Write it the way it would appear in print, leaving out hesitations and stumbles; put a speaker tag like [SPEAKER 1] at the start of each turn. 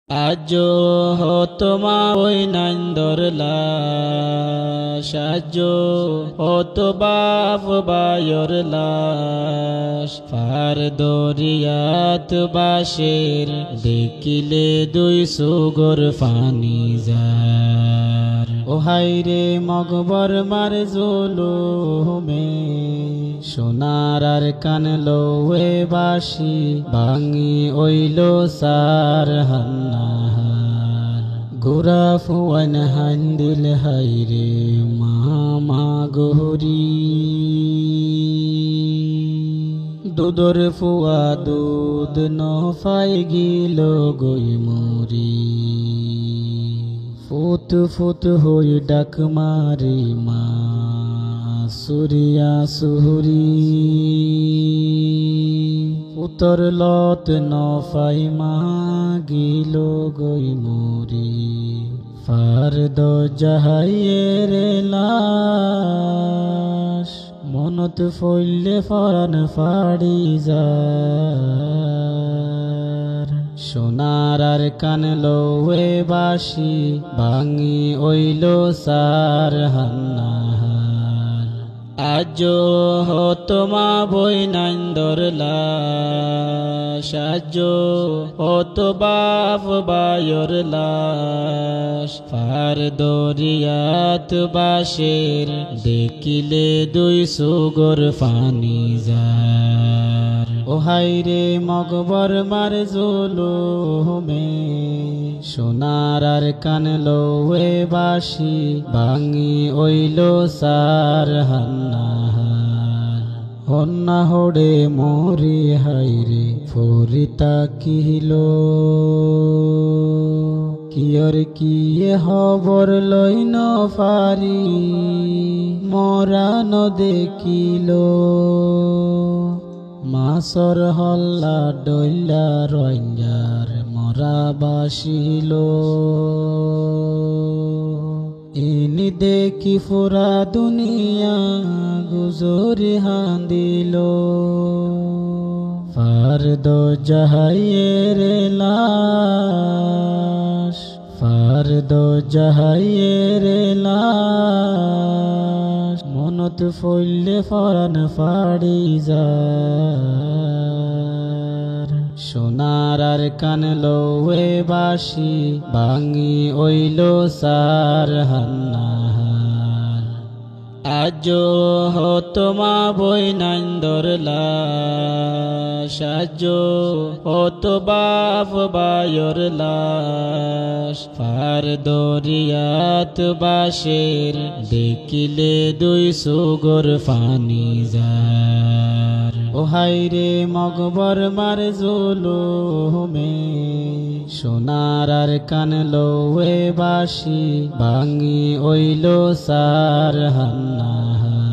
[SPEAKER 1] আজো হতো মা ওই নাইন্দর লাশ, আজো হতো বাপ বায়র লাশ। পার দরিয়াত বাসের দেখিলে দুই সুগর ফানি যার। ও হাইরে মগবর মার জুলুমে সোনার আর কানলো এ বাসি ভাঙি ওইল সার হান্নাহার। গোরা ফুয়ান হান্দিল হাইরে মামা গহরি দুদর ফুয়া দুধ নফাই গিল গই মরি। ফুত ফুত হই ডাক মারি মা সুরিয়া সুহুরি। উতর লত নফাই মা গিল গই মরি। ফারদ জাহাইয়ের লাশ মনত ফইলে ফরান ফাড়ি যার। সোনার আর কানলো এ বাসি ভাঙি ওইল সার হান্নাহার। আজো হতো মা বই নাইন্দর লাশ, আজো হতো বাপ বায়র লাশ। পার দরিয়াত বাসের দেখিলে দুই সুগর ফানি যার। ও হাইরে মগবর মার জুলুমে সোনার আর কানলো এ বাসি ভাঙি ওইল সার হান্নাহার। হন্না হড়ে মরি হাইরে ফরিতা কিহিল কিয়র কিয়ে হবর লইন ফারি মরান দেখিল। মাসর হল্লা ডইলা রঞ্জার মরা বাসিল। ইনি দেখি ফুরা দুনিয়া গুজরি হান্দিল। ফারদ জাহাইয়ের লাশ, ফারদ জাহাইয়ের লাশ মনত ফইলে ফরান ফাড়ি যার। সোনার আর কানলো এ বাসি ভাঙি ওইল সার হান্নাহার। আজো হতো মা বই নাইন্দর লাশ, আজো হতো বাপ বায়র লাশ। পার দরিয়াত বাসের দেখিলে দুই সুগর ফানি যার। ও হাইরে মগবর মার জুলুমে সোনার আর কানলো এ বাসি ভাঙি ওইল সার হান্নাহার।